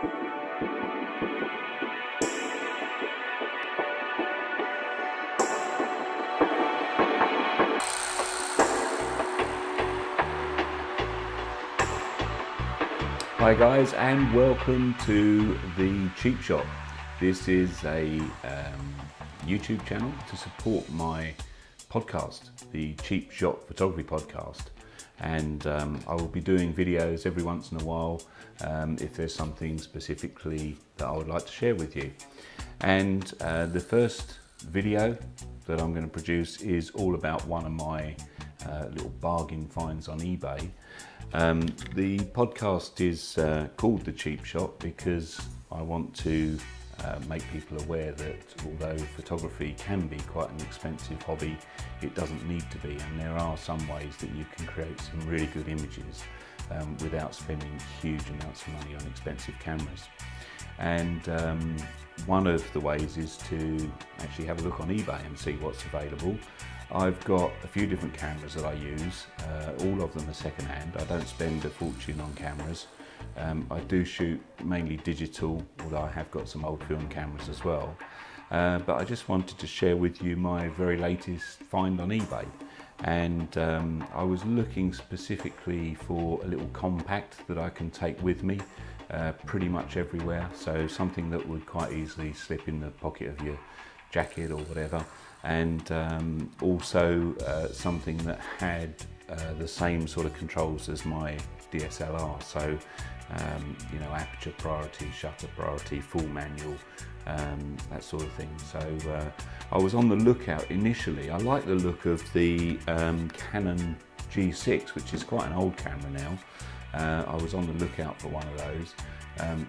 Hi guys, and welcome to the Cheap Shop. This is a YouTube channel to support my podcast, the Cheap Shop Photography Podcast, and I will be doing videos every once in a while if there's something specifically that I would like to share with you. And the first video that I'm going to produce is all about one of my little bargain finds on eBay. The podcast is called The Cheap Shop because I want to make people aware that although photography can be quite an expensive hobby, it doesn't need to be, and there are some ways that you can create some really good images without spending huge amounts of money on expensive cameras. And one of the ways is to actually have a look on eBay and see what's available. I've got a few different cameras that I use, all of them are secondhand. I don't spend a fortune on cameras. I do shoot mainly digital, although I have got some old film cameras as well. But I just wanted to share with you my very latest find on eBay. And I was looking specifically for a little compact that I can take with me pretty much everywhere. So something that would quite easily slip in the pocket of your jacket or whatever. And also something that had the same sort of controls as my DSLR, so you know, aperture priority, shutter priority, full manual, that sort of thing. So I was on the lookout initially. I like the look of the Canon G6, which is quite an old camera now. I was on the lookout for one of those.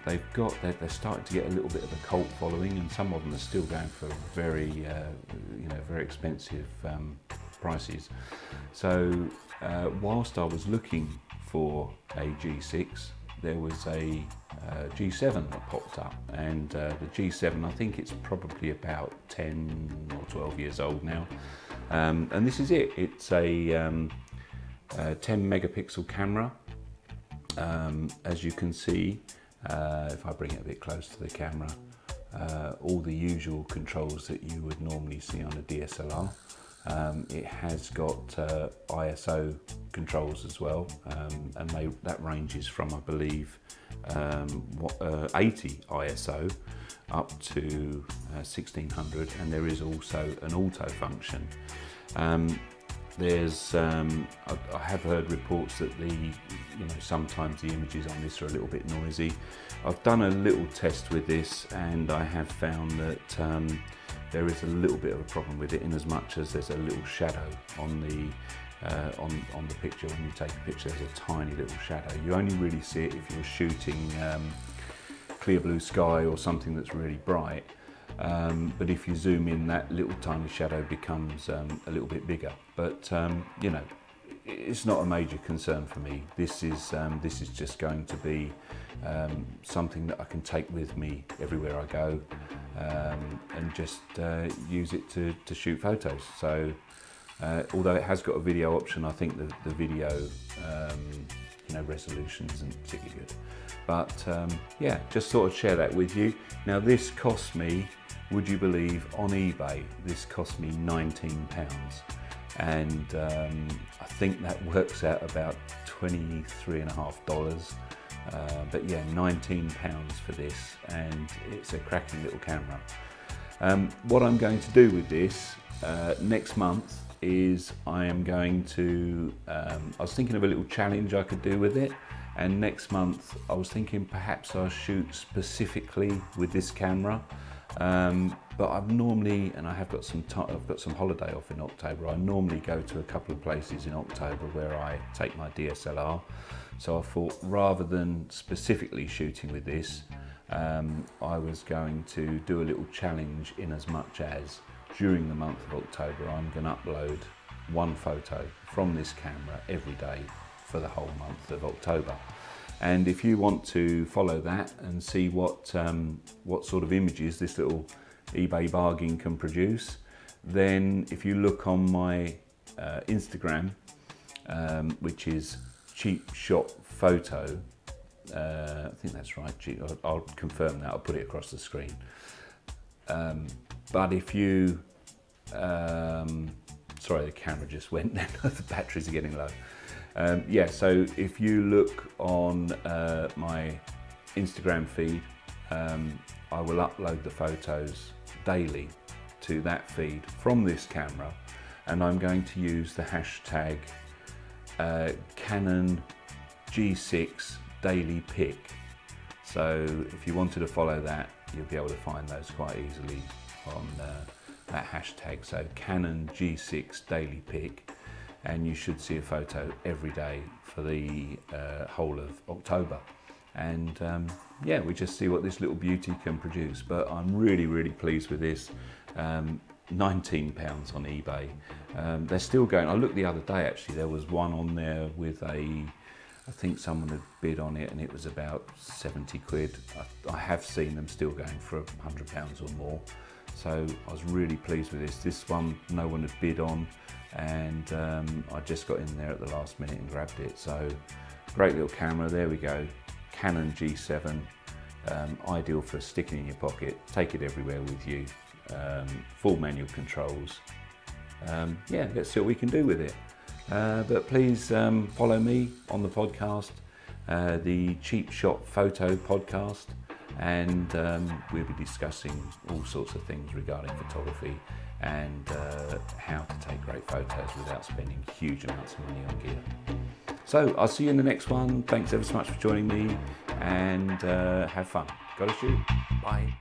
They're starting to get a little bit of a cult following, and some of them are still going for very, you know, very expensive prices. So whilst I was looking for a G6, there was a G7 that popped up, and the G7, I think it's probably about 10 or 12 years old now, and this is it. It's a 10 megapixel camera. As you can see, if I bring it a bit close to the camera, all the usual controls that you would normally see on a DSLR. It has got ISO controls as well, and that ranges from, I believe, 80 ISO up to 1600, and there is also an auto function. There's, I have heard reports that sometimes the images on this are a little bit noisy. I've done a little test with this, and I have found that there is a little bit of a problem with it, in as much as there's a little shadow on the picture. When you take a picture, there's a tiny little shadow. You only really see it if you're shooting clear blue sky or something that's really bright. But if you zoom in, that little tiny shadow becomes a little bit bigger. But you know, it's not a major concern for me. This is just going to be something that I can take with me everywhere I go, and just use it to shoot photos. So although it has got a video option, I think the video resolution isn't particularly good. But yeah, just thought I'd share that with you. Now this cost me, would you believe, on eBay, this cost me £19. And I think that works out about $23.50. But yeah, £19 for this, and it's a cracking little camera. What I'm going to do with this next month is I am going to, I was thinking of a little challenge I could do with it. And next month I was thinking perhaps I'll shoot specifically with this camera. But I've normally, and I've got some holiday off in October. I normally go to a couple of places in October where I take my DSLR. So I thought, rather than specifically shooting with this, I was going to do a little challenge, in as much as during the month of October I'm going to upload one photo from this camera every day for the whole month of October. And if you want to follow that and see what sort of images this little eBay bargain can produce, then if you look on my Instagram, which is Cheap Shot Photo, I think that's right. I'll confirm that. I'll put it across the screen. But if you, sorry, the camera just went. The batteries are getting low. Yeah, so if you look on my Instagram feed, I will upload the photos daily to that feed from this camera, and I'm going to use the hashtag Canon G6 daily pic. So if you wanted to follow that, you'll be able to find those quite easily on that hashtag. So Canon G6 daily pic, and you should see a photo every day for the whole of October. And yeah, we just see what this little beauty can produce. But I'm really pleased with this. £19 on eBay. They're still going. I looked the other day, actually, there was one on there with I think someone had bid on it, and it was about 70 quid. I have seen them still going for £100 or more. So I was really pleased with this. This one no one had bid on, and I just got in there at the last minute and grabbed it. So great little camera, there we go. Canon G7, ideal for sticking in your pocket, take it everywhere with you. Full manual controls. Yeah, let's see what we can do with it. But please follow me on the podcast, the Cheap Shot Photo podcast, and we'll be discussing all sorts of things regarding photography and how to take great photos without spending huge amounts of money on gear. So I'll see you in the next one. Thanks ever so much for joining me, and have fun. Gotta shoot. Bye.